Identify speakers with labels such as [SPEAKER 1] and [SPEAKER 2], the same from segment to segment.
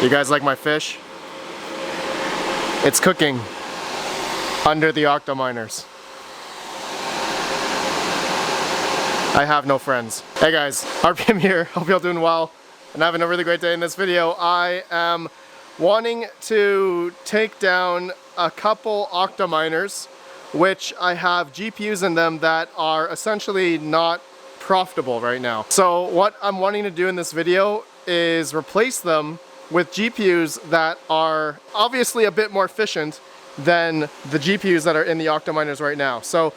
[SPEAKER 1] You guys like my fish? It's cooking under the octominers. I have no friends. Hey guys, RPM here. Hope you're all doing well and having a really great day. In this video, I am wanting to take down a couple octominers which I have GPUs in them that are essentially not profitable right now. So what I'm wanting to do in this video is replace them with GPUs that are obviously a bit more efficient than the GPUs that are in the octominers right now. So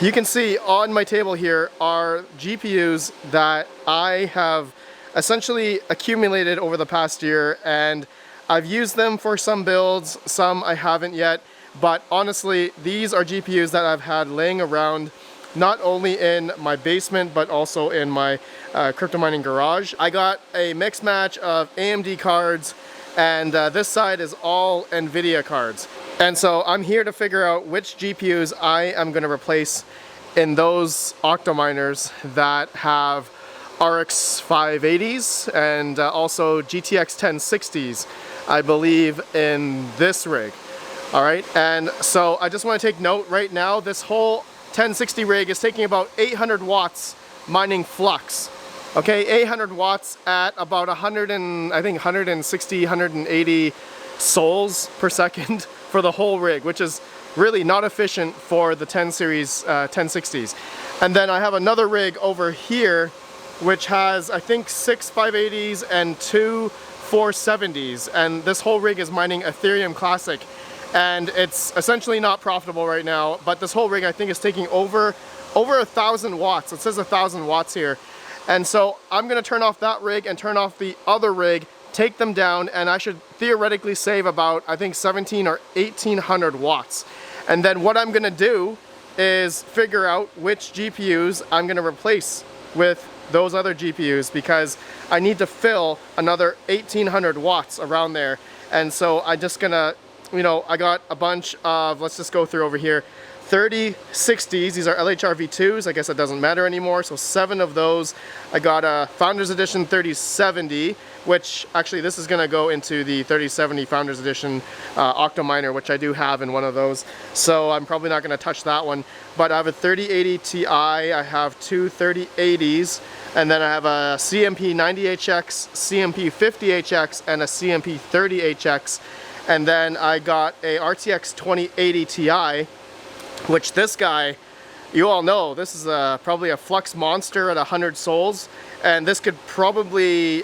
[SPEAKER 1] you can see on my table here are GPUs that I have essentially accumulated over the past year, and I've used them for some builds, some I haven't yet, but honestly these are GPUs that I've had laying around not only in my basement but also in my crypto mining garage. I got a mixed match of AMD cards, and this side is all NVIDIA cards. And so I'm here to figure out which GPUs I am going to replace in those octominers that have RX 580s and also GTX 1060s, I believe, in this rig. Alright, and so I just want to take note right now, this whole 1060 rig is taking about 800 watts mining flux. Okay, 800 watts at about 160, 180 souls per second for the whole rig, which is really not efficient for the 10 series 1060s. And then I have another rig over here which has, I think, 6 580s and 2 470s, and this whole rig is mining Ethereum Classic, and it's essentially not profitable right now, but this whole rig I think is taking over 1,000 watts. It says 1,000 watts here. And so I'm going to turn off that rig and turn off the other rig, take them down, and I should theoretically save about, I think, 17 or 1800 watts. And then what I'm going to do is figure out which GPUs I'm going to replace with those other GPUs, because I need to fill another 1800 watts around there. And so I'm just going to, you know, I got a bunch of, let's just go through over here, 3060s, these are LHR V2s, I guess it doesn't matter anymore, so 7 of those. I got a Founders Edition 3070, which actually this is going to go into the 3070 Founders Edition octominer, which I do have in one of those, so I'm probably not going to touch that one. But I have a 3080 Ti, I have two 3080s, and then I have a CMP 90HX, CMP 50HX, and a CMP 30HX, and then I got a RTX 2080 Ti, which this guy, you all know, this is probably a flux monster at 100 souls, and this could probably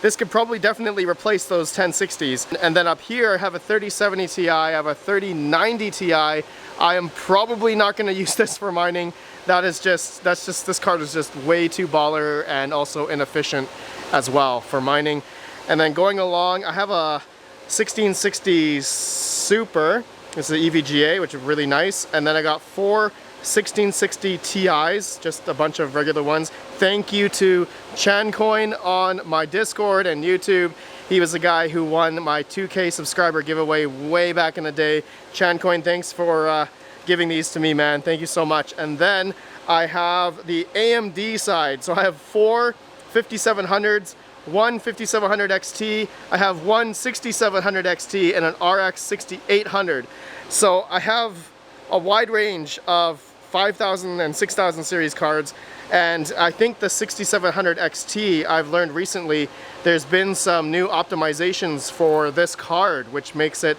[SPEAKER 1] definitely replace those 1060s. And then up here I have a 3070 Ti, I have a 3090 Ti. I am probably not going to use this for mining. This card is just way too baller and also inefficient as well for mining. And then going along, I have a 1660 Super. This is the EVGA, which is really nice. And then I got 4 1660 Ti's, just a bunch of regular ones. Thank you to Chancoin on my Discord and YouTube. He was the guy who won my 2K subscriber giveaway way back in the day. Chancoin, thanks for giving these to me, man. Thank you so much. And then I have the AMD side. So I have 4 5700s, one 5700 XT, I have one 6700 XT, and an RX 6800. So I have a wide range of 5000 and 6000 series cards, and I think the 6700 XT, I've learned recently, there's been some new optimizations for this card, which makes it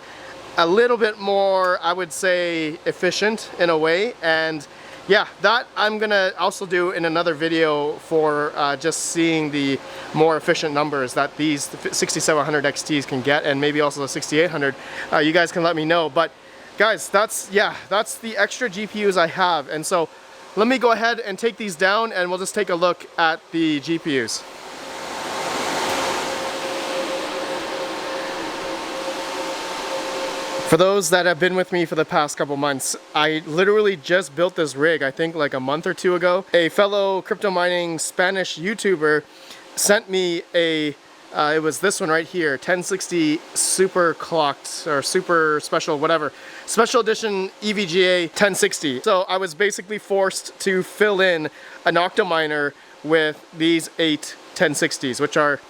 [SPEAKER 1] a little bit more, I would say, efficient in a way. And yeah, that I'm gonna also do in another video for just seeing the more efficient numbers that these 6700 XTs can get, and maybe also the 6800. You guys can let me know. But guys, that's the extra GPUs I have. And so let me go ahead and take these down, and we'll just take a look at the GPUs. For those that have been with me for the past couple months, I literally just built this rig, I think like a month or two ago. A fellow crypto mining Spanish YouTuber sent me a, it was this one right here, 1060 super clocked, or super special, whatever, special edition EVGA 1060. So I was basically forced to fill in an octominer with these 8 1060s, which are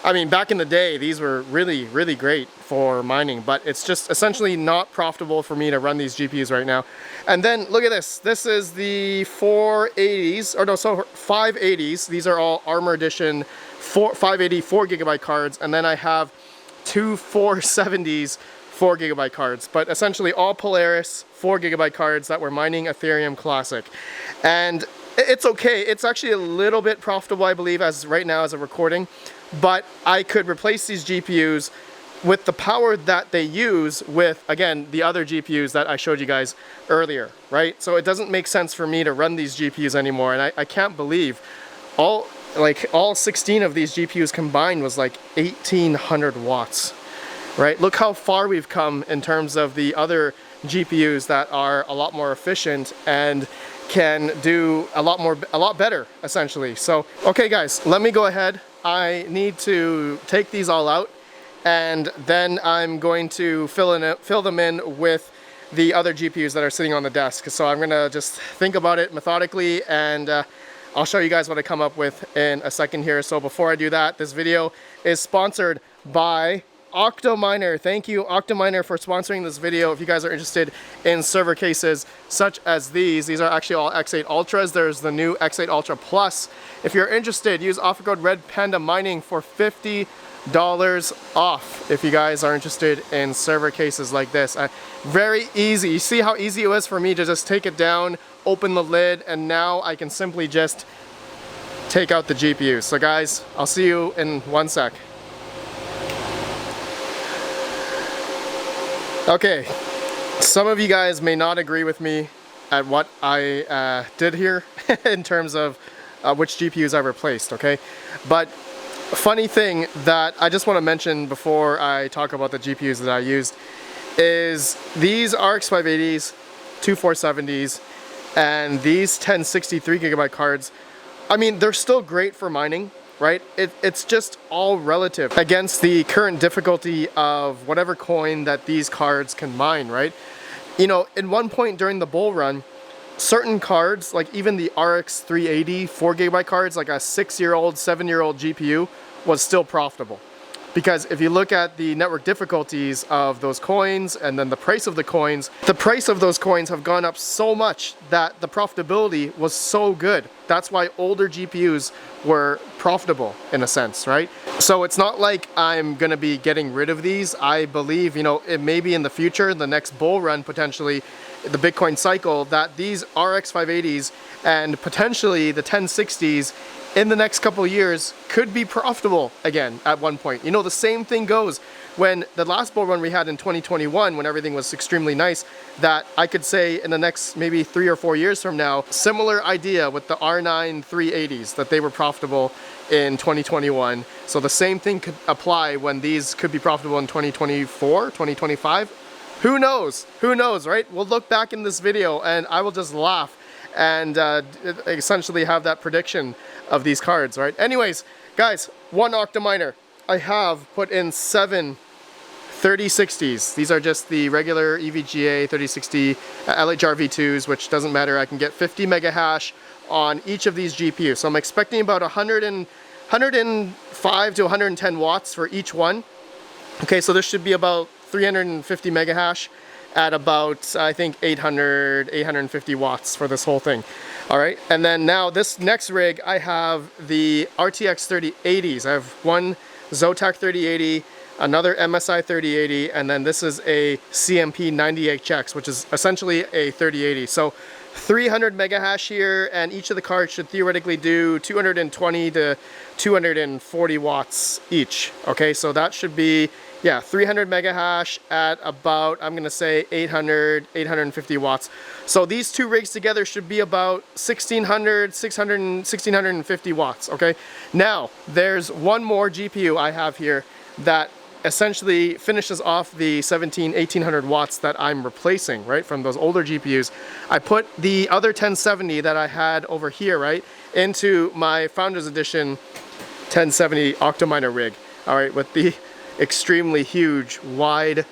[SPEAKER 1] I mean, back in the day, these were really, really great for mining, but it's just essentially not profitable for me to run these GPUs right now. And then look at this. This is the 480s, or no, so 580s. These are all Armor Edition 580 4GB cards, and then I have two 470s 4GB cards, but essentially all Polaris 4GB cards that were mining Ethereum Classic. And it's okay. It's actually a little bit profitable, I believe, as right now as a recording, but I could replace these GPUs with the power that they use with, again, the other GPUs that I showed you guys earlier, right? So it doesn't make sense for me to run these GPUs anymore, and I can't believe all 16 of these GPUs combined was like 1800 watts, right? Look how far we've come in terms of the other GPUs that are a lot more efficient and can do a lot better, essentially. So, okay guys, let me go ahead. I need to take these all out, and then I'm going to fill them in with the other GPUs that are sitting on the desk. So I'm gonna just think about it methodically, and I'll show you guys what I come up with in a second here. So before I do that, this video is sponsored by OctoMiner. Thank you, OctoMiner, for sponsoring this video. If you guys are interested in server cases such as these are actually all X8 Ultras. There's the new X8 Ultra Plus. If you're interested, use offer code RedPandaMining for $50 off if you guys are interested in server cases like this. Very easy. You see how easy it was for me to just take it down, open the lid, and now I can simply just take out the GPU. So guys, I'll see you in one sec. Okay, some of you guys may not agree with me at what I did here in terms of which GPUs I replaced, okay? But funny thing that I just want to mention before I talk about the GPUs that I used is these RX 580s, two 470s, and these 1063GB cards. I mean, they're still great for mining, right? It's just all relative against the current difficulty of whatever coin that these cards can mine, right? You know, in one point during the bull run, certain cards, like even the RX 380 4GB cards, like a 6-year-old, 7-year-old GPU, was still profitable. Because if you look at the network difficulties of those coins and then the price of the coins, the price of those coins have gone up so much that the profitability was so good. That's why older GPUs were profitable in a sense, right? So it's not like I'm gonna be getting rid of these. I believe, you know, it may be in the future, the next bull run potentially, the Bitcoin cycle, that these RX 580s and potentially the 1060s in the next couple of years could be profitable again at one point. You know, the same thing goes when the last bull run we had in 2021, when everything was extremely nice, that I could say in the next maybe 3 or 4 years from now, similar idea with the R9 380s, that they were profitable in 2021. So the same thing could apply when these could be profitable in 2024, 2025. Who knows? Who knows, right? We'll look back in this video and I will just laugh and essentially have that prediction of these cards, right? Anyways, guys, one OctoMiner. I have put in 7 3060s. These are just the regular EVGA 3060 LHR V2s, which doesn't matter. I can get 50 mega hash on each of these GPUs. So I'm expecting about 105 to 110 watts for each one. Okay, so this should be about 350 mega hash at about, I think, 850 watts for this whole thing. All right, and then now this next rig, I have the RTX 3080s. I have one Zotac 3080, another MSI 3080, and then this is a CMP 90HX, which is essentially a 3080. So 300 mega hash here, and each of the cards should theoretically do 220 to 240 watts each. Okay, so that should be, yeah, 300 mega hash at about, I'm gonna say 850 watts. So these two rigs together should be about 1650 watts, okay? Now, there's one more GPU I have here that essentially finishes off the 1800 watts that I'm replacing, right, from those older GPUs. I put the other 1070 that I had over here, right, into my Founders Edition 1070 OctoMiner rig, all right, with the extremely huge, wide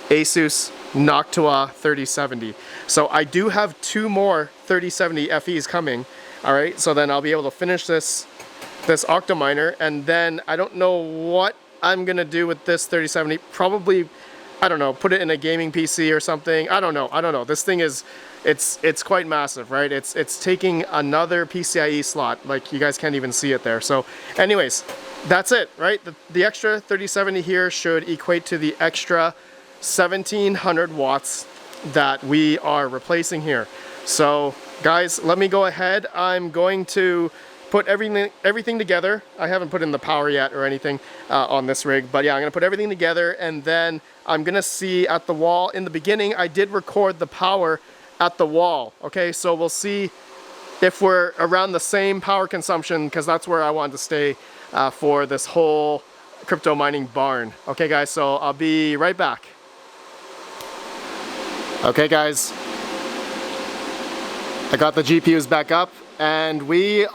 [SPEAKER 1] Asus Noctua 3070. So I do have 2 more 3070 FEs coming, all right, so then I'll be able to finish this this Octominer, and then I don't know what I'm gonna do with this 3070. Probably, I don't know, put it in a gaming PC or something. I don't know. This thing is, it's quite massive, right? It's taking another PCIe slot. Like, you guys can't even see it there. So anyways, that's it, right? The extra 3070 here should equate to the extra 1700 watts that we are replacing here. So guys, let me go ahead. I'm going to put everything together. I haven't put in the power yet or anything on this rig, but yeah, I'm gonna put everything together, and then I'm gonna see at the wall. In the beginning, I did record the power at the wall, okay? So we'll see if we're around the same power consumption, because that's where I want to stay for this whole crypto mining barn. Okay guys, so I'll be right back. Okay guys, I got the GPUs back up, and we're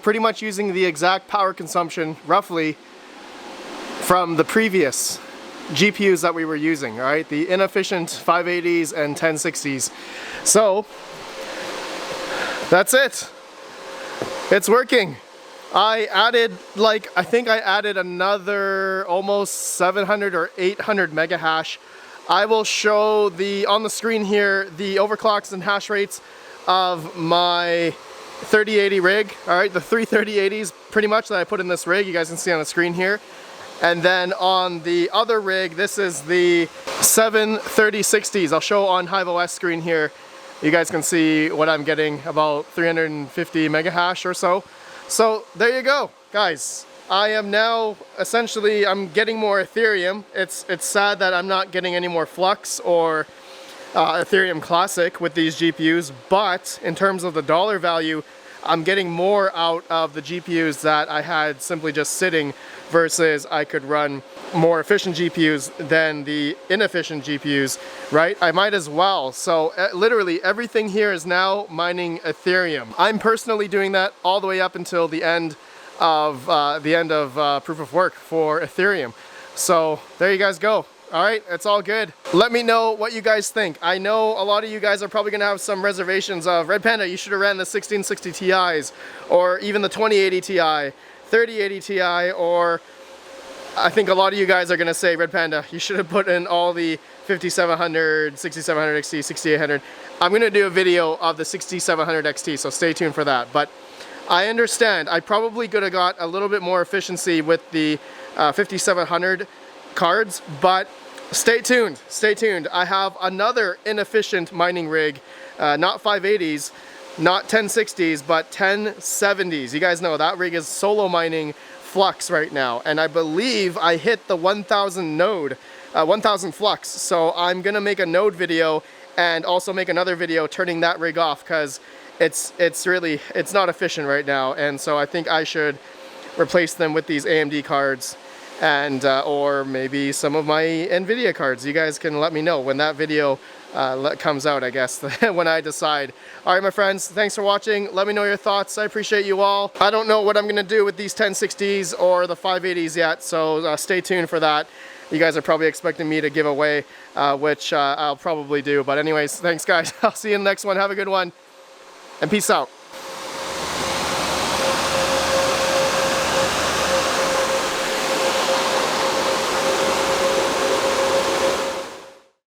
[SPEAKER 1] pretty much using the exact power consumption, roughly, from the previous GPUs that we were using, all right? The inefficient 580s and 1060s. So, that's it. It's working. I added, I think I added another almost 700 or 800 mega hash. I will show on the screen here the overclocks and hash rates of my 3080 rig, all right, the three 3080s pretty much that I put in this rig. You guys can see on the screen here. And then on the other rig, this is the 73060s. I'll show on HiveOS screen here. You guys can see what I'm getting, about 350 mega hash or so. So there you go, guys. I am now essentially, I'm getting more Ethereum. It's sad that I'm not getting any more Flux or Ethereum Classic with these GPUs, but in terms of the dollar value, I'm getting more out of the GPUs that I had simply just sitting, versus I could run more efficient GPUs than the inefficient GPUs, right? I might as well. So literally everything here is now mining Ethereum. I'm personally doing that all the way up until the end of proof of work for Ethereum. So there you guys go. All right, it's all good. Let me know what you guys think. I know a lot of you guys are probably gonna have some reservations of, Red Panda, you should have ran the 1660 Ti's, or even the 2080 Ti, 3080 Ti, or I think a lot of you guys are gonna say, Red Panda, you should have put in all the 5700, 6700 XT, 6800. I'm gonna do a video of the 6700 XT, so stay tuned for that. But I understand, I probably could have got a little bit more efficiency with the 5700 cards, but stay tuned, stay tuned. I have another inefficient mining rig, not 580s, not 1060s, but 1070s. You guys know that rig is solo mining Flux right now, and I believe I hit the 1000 node, 1000 Flux. So I'm gonna make a node video and also make another video turning that rig off, because it's not efficient right now, and so I think I should replace them with these AMD cards, and or maybe some of my NVIDIA cards. You guys can let me know when that video comes out, I guess, when I decide. All right, my friends, thanks for watching. Let me know your thoughts. I appreciate you all. I don't know what I'm gonna do with these 1060s or the 580s yet, so stay tuned for that. You guys are probably expecting me to give away, which I'll probably do. But anyways, thanks guys. I'll see you in the next one. Have a good one, and peace out.